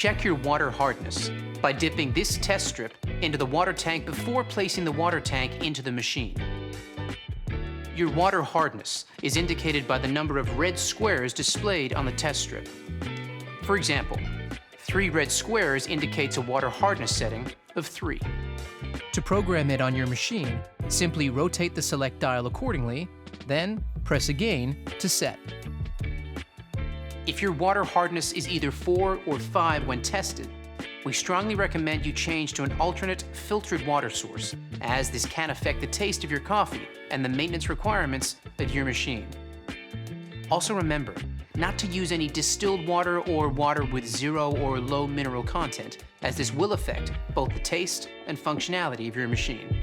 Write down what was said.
Check your water hardness by dipping this test strip into the water tank before placing the water tank into the machine. Your water hardness is indicated by the number of red squares displayed on the test strip. For example, 3 red squares indicates a water hardness setting of 3. To program it on your machine, simply rotate the select dial accordingly, then press again to set. If your water hardness is either 4 or 5 when tested, we strongly recommend you change to an alternate filtered water source, as this can affect the taste of your coffee and the maintenance requirements of your machine. Also remember not to use any distilled water or water with 0 or low mineral content, as this will affect both the taste and functionality of your machine.